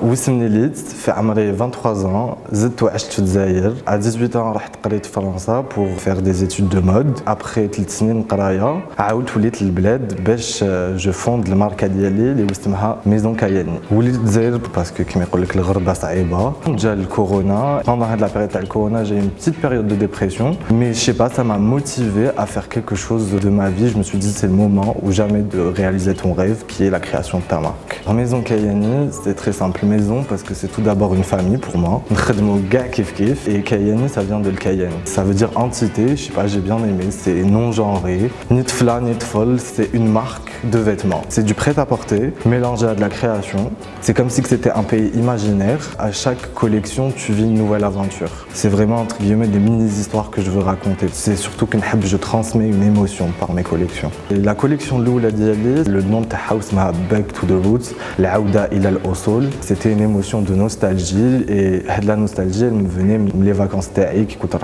وسمني ليت في عمري 23 ans زدت وعشت في الجزائر. à 18 ans رحت قريت في فرنسا pour faire des études de mode. après 3 سنين قرايه عاودت وليت للبلاد باش جو فوند الماركه ديالي اللي اسمها ميزون كاياني. وليت الجزائر باسكو كيما يقول لك الغربه صعيبه. جا الكورونا pendant هاد لا période تاع الكورونا j'ai une petite période de dépression mais je sais pas ça m'a motivé à faire quelque chose de ma vie. Je me suis dit c'est le moment ou jamais de réaliser ton rêve qui est la création de ta marque. Maison Kayani, c'est très simple. Maison parce que c'est tout d'abord une famille pour moi. Nkhedmou gars kif kif et Kayani ça vient de l'Kayan. Ça veut dire entité, je sais pas, j'ai bien aimé, c'est non genré. Ni tfla, ni tfol, c'est une marque de vêtements. C'est du prêt-à-porter mélangé à de la création. C'est comme si c'était un pays imaginaire. À chaque collection, tu vis une nouvelle aventure. C'est vraiment entre guillemets des mini-histoires que je veux raconter. C'est surtout que je transmets une émotion par mes collections. Et la collection Loula Diali, le nom de House m'a Back to the Roots, l'Aouda ila al-Osul. C'était une émotion de nostalgie et la nostalgie, elle me venait les vacances taï qui coûtent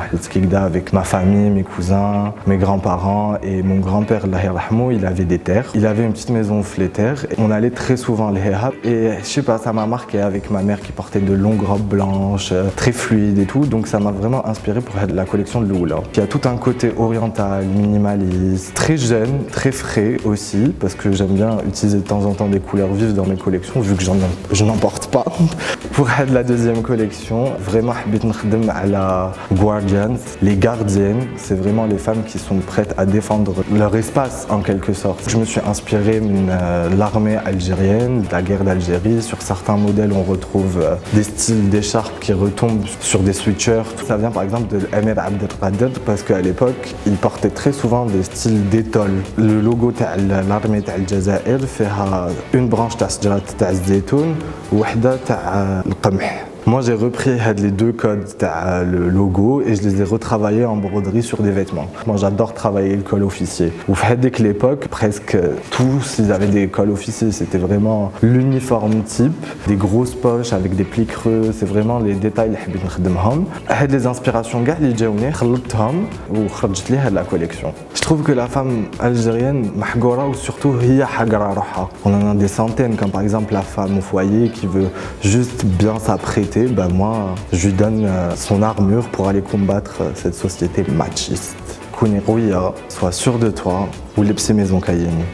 avec ma famille, mes cousins, mes grands-parents et mon grand-père, il avait des terres. Il avait une petite maison aux terres et on allait très souvent les Hehab et je sais pas, ça m'a marqué avec ma mère qui portait de longues robes blanches, très fluides et tout, donc ça m'a vraiment inspiré pour la collection de Loula. Il y a tout un côté oriental, minimaliste, très jeune, très frais aussi parce que j'aime bien utiliser de temps en temps des couleurs vives dans mes collections vu que je n'en porte pas. Pour la deuxième collection, vraiment حبيت نخدم على Guardians, les gardiennes, c'est vraiment les femmes qui sont prêtes à défendre leur espace en quelque sorte. Je me suis inspiré de l'armée algérienne, de la guerre d'Algérie. Sur certains modèles, on retrouve des styles d'écharpes qui retombent sur des sweatshirts. Ça vient par exemple de l'Emir Abdelkader parce qu'à l'époque, il portait très souvent des styles d'étole. Le logo de l'armée d'Algérie fait une branche de la zeytoun ou une de القمح. Moi j'ai repris les deux codes, le logo et je les ai retravaillés en broderie sur des vêtements. Moi j'adore travailler le col officier. Ou fait que l'époque, presque tous ils avaient des cols officiers, c'était vraiment l'uniforme type, des grosses poches avec des plis creux, c'est vraiment les détails اللي حبيت نخدمهم. هاد les inspirations كاع اللي جاوني خلطتهم وخرجت لي هاد la collection. Je trouve que la femme algérienne محقورة ou surtout هي حقرة روحها. On en a des centaines comme par exemple la femme au foyer qui veut juste bien s'apprêter. Ben moi, je lui donne son armure pour aller combattre cette société machiste. Kouni Rouya, sois sûr de toi, ou les Maison Kayani.